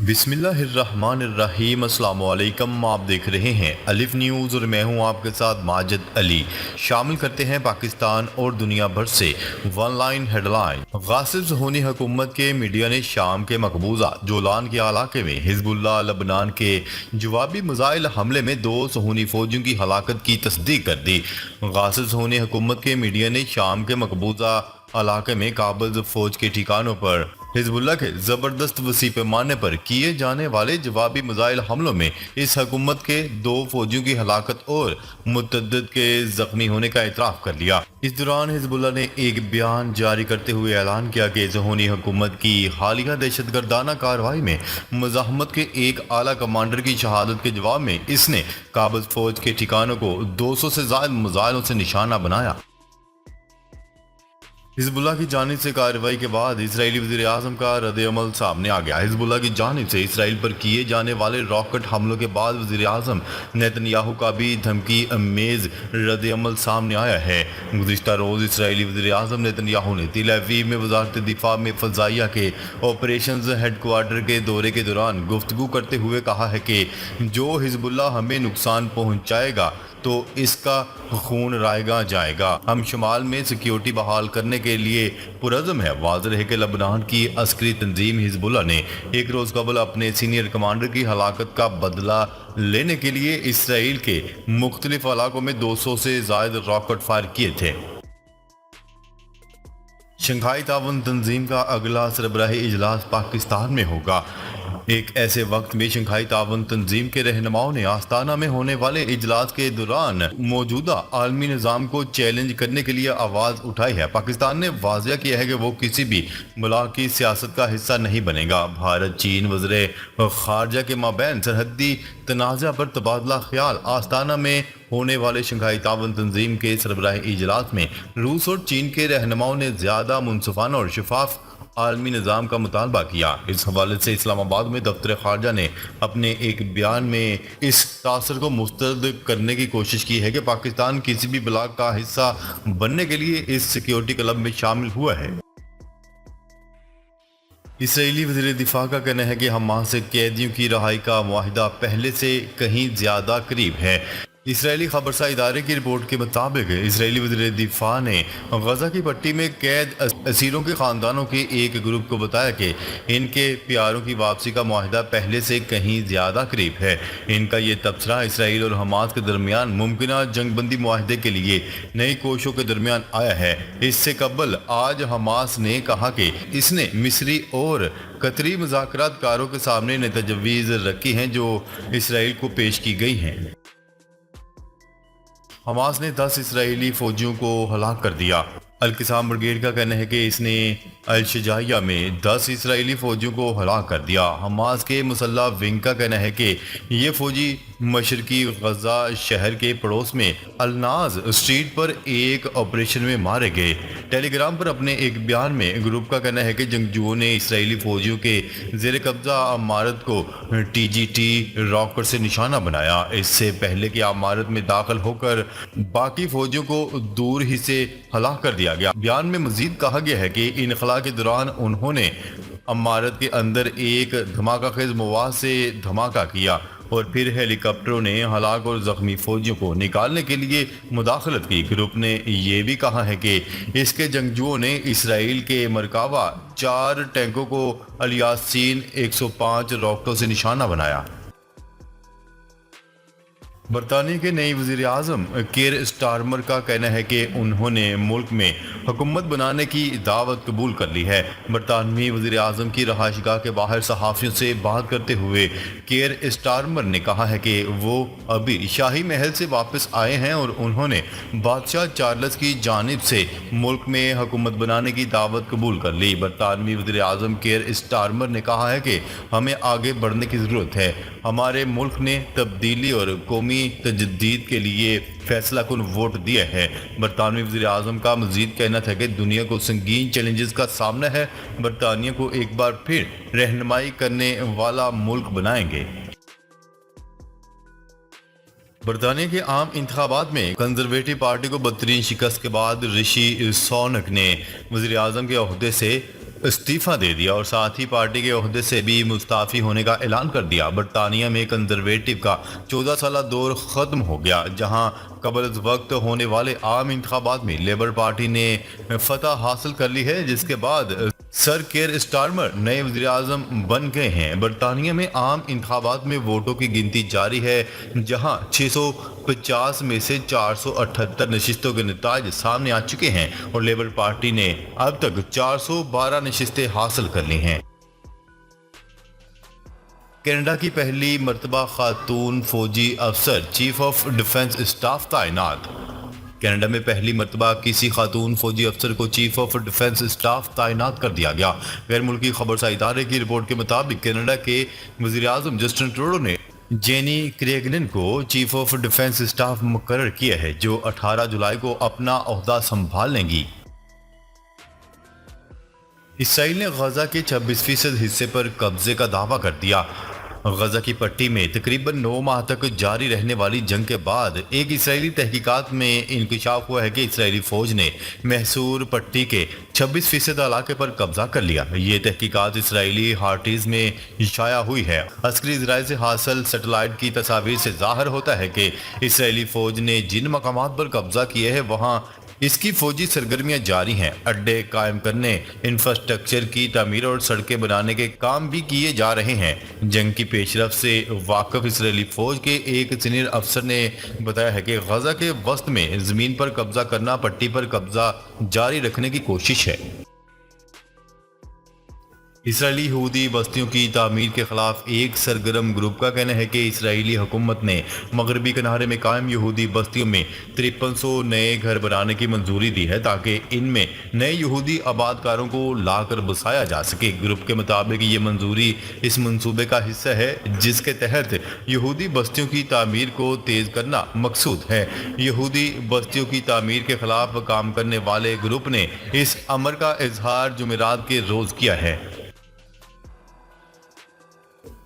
بسم اللہ الرحمن الرحیم۔ السلام علیکم، آپ دیکھ رہے ہیں الف نیوز اور میں ہوں آپ کے ساتھ ماجد علی۔ شامل کرتے ہیں پاکستان اور دنیا بھر سے ون لائن ہیڈ لائن۔ غاصب صہیونی حکومت کے میڈیا نے شام کے مقبوضہ جولان کے علاقے میں حزب اللہ لبنان کے جوابی میزائل حملے میں 2 صہیونی فوجیوں کی ہلاکت کی تصدیق کر دی۔ غاصب صہیونی حکومت کے میڈیا نے شام کے مقبوضہ علاقے میں قابض فوج کے ٹھکانوں پر حزب اللہ کے زبردست وسیع پیمانے پر کیے جانے والے جوابی میزائل حملوں میں اس حکومت کے 2 فوجیوں کی ہلاکت اور متعدد کے زخمی ہونے کا اعتراف کر لیا۔ اس دوران حزب اللہ نے ایک بیان جاری کرتے ہوئے اعلان کیا کہ صہیونی حکومت کی حالیہ دہشت گردانہ کارروائی میں مزاحمت کے ایک اعلیٰ کمانڈر کی شہادت کے جواب میں اس نے قابض فوج کے ٹھکانوں کو 200 سے زائد میزائلوں سے نشانہ بنایا۔ حزب اللہ کی جانب سے کارروائی کے بعد اسرائیلی وزیر اعظم کا رد عمل سامنے آ گیا۔ حزب اللہ کی جانب سے اسرائیل پر کیے جانے والے راکٹ حملوں کے بعد وزیر اعظم نیتن یاہو کا بھی دھمکی امیز رد عمل سامنے آیا ہے۔ گزشتہ روز اسرائیلی وزیر اعظم نیتن یاہو نے تل ابیب میں وزارت دفاع میں فضائیہ کے آپریشنز ہیڈ کوارٹر کے دورے کے دوران گفتگو کرتے ہوئے کہا ہے کہ جو حزب اللہ ہمیں نقصان پہنچائے گا تو اس کا خون رائے گا جائے گا۔ ہم شمال میں سیکیورٹی بحال کرنے کے لیے پرعزم ہے۔ واضح ہے کہ لبنان کی عسکری تنظیم حزب اللہ نے ایک روز قبل اپنے سینئر کمانڈر کی ہلاکت کا بدلہ لینے کے لیے اسرائیل کے مختلف علاقوں میں 200 سے زائد راکٹ فائر کیے تھے۔ شنگھائی تعاون تنظیم کا اگلا سربراہی اجلاس پاکستان میں ہوگا۔ ایک ایسے وقت میں شنگھائی تعاون تنظیم کے رہنماؤں نے آستانہ میں ہونے والے اجلاس کے دوران موجودہ عالمی نظام کو چیلنج کرنے کے لیے آواز اٹھائی ہے۔ پاکستان نے واضح کیا ہے کہ وہ کسی بھی بلاک کی سیاست کا حصہ نہیں بنے گا۔ بھارت چین وزیر خارجہ کے مابین سرحدی تنازع پر تبادلہ خیال۔ آستانہ میں ہونے والے شنگھائی تعاون تنظیم کے سربراہی اجلاس میں روس اور چین کے رہنماؤں نے زیادہ منصفانہ اور شفاف عالمی نظام کا مطالبہ کیا۔ اس حوالے سے اسلام آباد میں دفتر خارجہ نے اپنے ایک بیان میں اس تاثر کو مسترد کرنے کی کوشش کی ہے کہ پاکستان کسی بھی بلاک کا حصہ بننے کے لیے اس سیکیورٹی کلب میں شامل ہوا ہے۔ اسرائیلی وزیر دفاع کا کہنا ہے کہ حماس سے قیدیوں کی رہائی کا معاہدہ پہلے سے کہیں زیادہ قریب ہے۔ اسرائیلی خبرساں ادارے کی رپورٹ کے مطابق اسرائیلی وزیر دفاع نے غزہ کی پٹی میں قید اسیروں کے خاندانوں کے ایک گروپ کو بتایا کہ ان کے پیاروں کی واپسی کا معاہدہ پہلے سے کہیں زیادہ قریب ہے۔ ان کا یہ تبصرہ اسرائیل اور حماس کے درمیان ممکنہ جنگ بندی معاہدے کے لیے نئی کوششوں کے درمیان آیا ہے۔ اس سے قبل آج حماس نے کہا کہ اس نے مصری اور قطری مذاکرات کاروں کے سامنے نئی تجاویز رکھی ہیں جو اسرائیل کو پیش کی گئی ہیں۔ حماس نے 10 اسرائیلی فوجیوں کو ہلاک کر دیا۔ القسام بریگیڈ کا کہنا ہے کہ اس نے الشجاعیہ میں 10 اسرائیلی فوجیوں کو ہلاک کر دیا۔ حماس کے مسلح ونگ کا کہنا ہے کہ یہ فوجی مشرقی غزہ شہر کے پڑوس میں الناز اسٹریٹ پر ایک آپریشن میں مارے گئے۔ ٹیلی گرام پر اپنے ایک بیان میں گروپ کا کہنا ہے کہ جنگجوؤں نے اسرائیلی فوجیوں کے زیر قبضہ عمارت کو ٹی جی ٹی راکٹ سے نشانہ بنایا، اس سے پہلے کہ عمارت میں داخل ہو کر باقی فوجیوں کو دور ہی سے ہلاک کر دیا گیا۔ بیان میں مزید کہا گیا ہے کہ انخلا کے دوران انہوں نے عمارت کے اندر ایک دھماکہ خیز مواد سے دھماکہ کیا اور پھر ہیلی کاپٹروں نے ہلاک اور زخمی فوجیوں کو نکالنے کے لیے مداخلت کی۔ گروپ نے یہ بھی کہا ہے کہ اس کے جنگجوؤں نے اسرائیل کے مرکبہ 4 ٹینکوں کو الیاسین 105 راکٹوں سے نشانہ بنایا۔ برطانیہ کے نئے وزیر اعظم کیئر سٹارمر کا کہنا ہے کہ انہوں نے ملک میں حکومت بنانے کی دعوت قبول کر لی ہے۔ برطانوی وزیر اعظم کی رہائش گاہ کے باہر صحافیوں سے بات کرتے ہوئے کیئر سٹارمر نے کہا ہے کہ وہ ابھی شاہی محل سے واپس آئے ہیں اور انہوں نے بادشاہ چارلس کی جانب سے ملک میں حکومت بنانے کی دعوت قبول کر لی۔ برطانوی وزیر اعظم کیئر سٹارمر نے کہا ہے کہ ہمیں آگے بڑھنے کی ضرورت ہے۔ ہمارے ملک نے تبدیلی اور قومی تجدید کے لیے فیصلہ کن ووٹ دیا ہے۔ برطانوی وزیر اعظم کا مزید کہنا تھا کہ دنیا کو سنگین چیلنجز کا سامنا ہے، برطانیہ کو ایک بار پھر رہنمائی کرنے والا ملک بنائیں گے۔ برطانیہ کے عام انتخابات میں کنزرویٹو پارٹی کو بدترین شکست کے بعد رشی سونک نے وزیر اعظم کے عہدے سے استعفی دے دیا اور ساتھ ہی پارٹی کے عہدے سے بھی مستعفی ہونے کا اعلان کر دیا۔ برطانیہ میں کنزرویٹو کا 14 سالہ دور ختم ہو گیا، جہاں قبل از وقت ہونے والے عام انتخابات میں لیبر پارٹی نے فتح حاصل کر لی ہے، جس کے بعد سر کیئر سٹارمر نئے وزیر اعظم بن گئے ہیں۔ برطانیہ میں عام انتخابات میں ووٹوں کی گنتی جاری ہے، جہاں 650 میں سے 478 نشستوں کے نتائج سامنے آ چکے ہیں اور لیبر پارٹی نے اب تک 412 نشستیں حاصل کر لی ہیں۔ کینیڈا کی پہلی مرتبہ خاتون فوجی افسر چیف آف ڈیفنس اسٹاف تعینات۔ کینیڈا میں پہلی مرتبہ کسی خاتون فوجی افسر کو چیف آف ڈیفنس اسٹاف تعینات کر دیا گیا۔ غیر ملکی خبرساز ادارے کی رپورٹ کے مطابق کینیڈا کے وزیر اعظم جسٹن ٹروڈو نے جینی کریگنن کو چیف آف ڈیفنس اسٹاف مقرر کیا ہے، جو 18 جولائی کو اپنا عہدہ سنبھال لیں گی۔ اسرائیل نے غزہ کے 26% حصے پر قبضے کا دعویٰ کر دیا۔ غزہ کی پٹی میں تقریباً 9 ماہ تک جاری رہنے والی جنگ کے بعد ایک اسرائیلی تحقیقات میں انکشاف ہوا ہے کہ اسرائیلی فوج نے محصور پٹی کے 26% علاقے پر قبضہ کر لیا۔ یہ تحقیقات اسرائیلی ہارٹیز میں شائع ہوئی ہے۔ عسکری ذرائع سے حاصل سیٹلائٹ کی تصاویر سے ظاہر ہوتا ہے کہ اسرائیلی فوج نے جن مقامات پر قبضہ کیے ہیں وہاں اس کی فوجی سرگرمیاں جاری ہیں۔ اڈے قائم کرنے، انفراسٹرکچر کی تعمیر اور سڑکیں بنانے کے کام بھی کیے جا رہے ہیں۔ جنگ کی پیش رفت سے واقف اسرائیلی فوج کے ایک سینئر افسر نے بتایا ہے کہ غزہ کے وسط میں زمین پر قبضہ کرنا پٹی پر قبضہ جاری رکھنے کی کوشش ہے۔ اسرائیلی یہودی بستیوں کی تعمیر کے خلاف ایک سرگرم گروپ کا کہنا ہے کہ اسرائیلی حکومت نے مغربی کنارے میں قائم یہودی بستیوں میں 5300 نئے گھر بنانے کی منظوری دی ہے تاکہ ان میں نئے یہودی آباد کاروں کو لا کر بسایا جا سکے۔ گروپ کے مطابق یہ منظوری اس منصوبے کا حصہ ہے جس کے تحت یہودی بستیوں کی تعمیر کو تیز کرنا مقصود ہے۔ یہودی بستیوں کی تعمیر کے خلاف کام کرنے والے گروپ نے اس امر کا اظہار جمعرات کے روز کیا ہے۔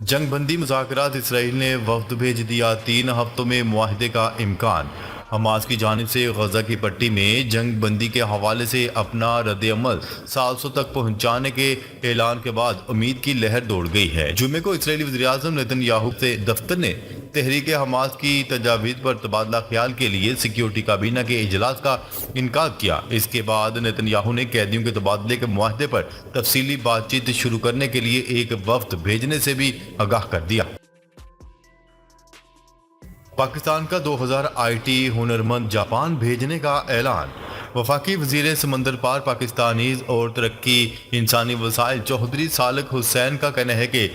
جنگ بندی مذاکرات، اسرائیل نے وفد بھیج دیا، 3 ہفتوں میں معاہدے کا امکان۔ حماس کی جانب سے غزہ کی پٹی میں جنگ بندی کے حوالے سے اپنا رد عمل 700 تک پہنچانے کے اعلان کے بعد امید کی لہر دوڑ گئی ہے۔ جمعے کو اسرائیلی وزیر اعظم نیتن یاہو سے دفتر نے تحریک حماس کی تجاویز پر تبادلہ خیال کے لیے سیکیورٹی کابینہ کے اجلاس کا انعقاد کیا۔ اس کے بعد نیتن یاہو نے قیدیوں کے تبادلے کے معاہدے پر تفصیلی بات چیت شروع کرنے کے لیے ایک وفد بھیجنے سے بھی آگاہ کر دیا۔ پاکستان کا 2000 آئی ٹی ہنرمند جاپان بھیجنے کا اعلان۔ وفاقی وزیر سمندر پار پاکستانیز اور ترقی انسانی وسائل چوہدری صالح حسین کا کہنا ہے کہ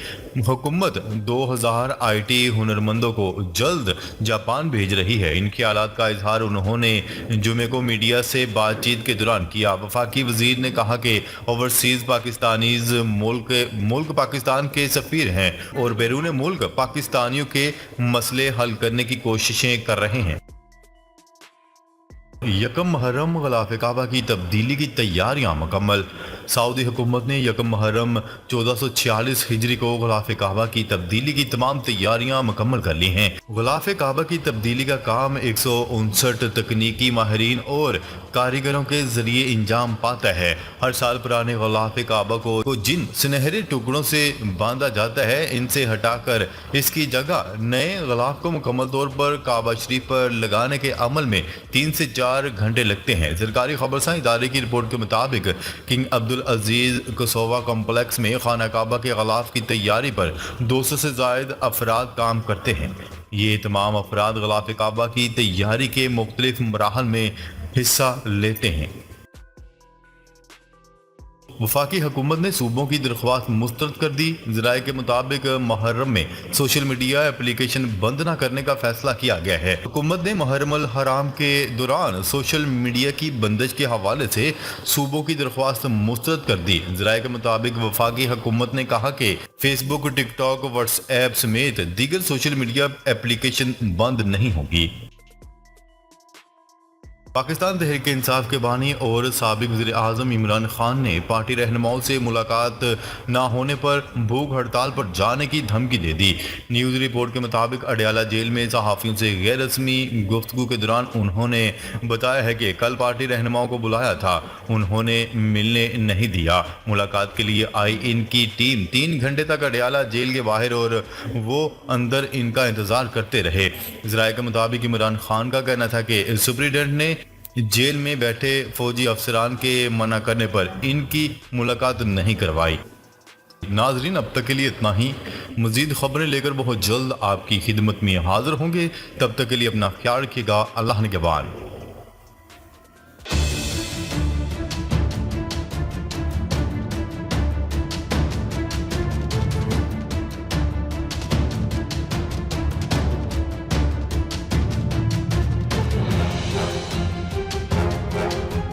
حکومت 2000 آئی ٹی ہنرمندوں کو جلد جاپان بھیج رہی ہے۔ ان خیالات کا اظہار انہوں نے جمعے کو میڈیا سے بات چیت کے دوران کیا۔ وفاقی وزیر نے کہا کہ اوورسیز پاکستانیز ملک پاکستان کے سفیر ہیں اور بیرون ملک پاکستانیوں کے مسئلے حل کرنے کی کوششیں کر رہے ہیں۔ یکم محرم غلاف کعبہ کی تبدیلی کی تیاریاں مکمل۔ سعودی حکومت نے یکم محرم 1446 ہجری کو غلاف کعبہ کی تبدیلی کی تمام تیاریاں مکمل کر لی ہیں۔ غلاف کعبہ کی تبدیلی کا کام 159 تکنیکی ماہرین اور کاریگروں کے ذریعے انجام پاتا ہے۔ ہر سال پرانے غلاف کعبہ کو جن سنہرے ٹکڑوں سے باندھا جاتا ہے ان سے ہٹا کر اس کی جگہ نئے غلاف کو مکمل طور پر کعبہ شریف پر لگانے کے عمل میں 3 سے 4 گھنٹے لگتے ہیں۔ سرکاری خبرساز ادارے کی رپورٹ کے مطابق کنگ عبدالعزیز کسووا کمپلیکس میں خانہ کعبہ کے غلاف کی تیاری پر 200 سے زائد افراد کام کرتے ہیں۔ یہ تمام افراد غلاف کعبہ کی تیاری کے مختلف مراحل میں حصہ لیتے ہیں۔ وفاقی حکومت نے صوبوں کی درخواست مسترد کر دی۔ ذرائع کے مطابق محرم میں سوشل میڈیا اپلیکیشن بند نہ کرنے کا فیصلہ کیا گیا ہے۔ حکومت نے محرم الحرام کے دوران سوشل میڈیا کی بندش کے حوالے سے صوبوں کی درخواست مسترد کر دی۔ ذرائع کے مطابق وفاقی حکومت نے کہا کہ فیس بک، ٹک ٹاک، واٹس ایپ سمیت دیگر سوشل میڈیا اپلیکیشن بند نہیں ہوگی۔ پاکستان تحریک انصاف کے بانی اور سابق وزیر اعظم عمران خان نے پارٹی رہنماؤں سے ملاقات نہ ہونے پر بھوک ہڑتال پر جانے کی دھمکی دے دی۔ نیوز رپورٹ کے مطابق اڈیالہ جیل میں صحافیوں سے غیر رسمی گفتگو کے دوران انہوں نے بتایا ہے کہ کل پارٹی رہنماؤں کو بلایا تھا، انہوں نے ملنے نہیں دیا۔ ملاقات کے لیے آئی ان کی ٹیم 3 گھنٹے تک اڈیالہ جیل کے باہر اور وہ اندر ان کا انتظار کرتے رہے۔ ذرائع کے مطابق عمران خان کا کہنا تھا کہ سپرنٹینڈنٹ نے جیل میں بیٹھے فوجی افسران کے منع کرنے پر ان کی ملاقات نہیں کروائی۔ ناظرین، اب تک کے لیے اتنا ہی۔ مزید خبریں لے کر بہت جلد آپ کی خدمت میں حاضر ہوں گے، تب تک کے لیے اپنا خیال رکھیے گا۔ اللہ نگہبان۔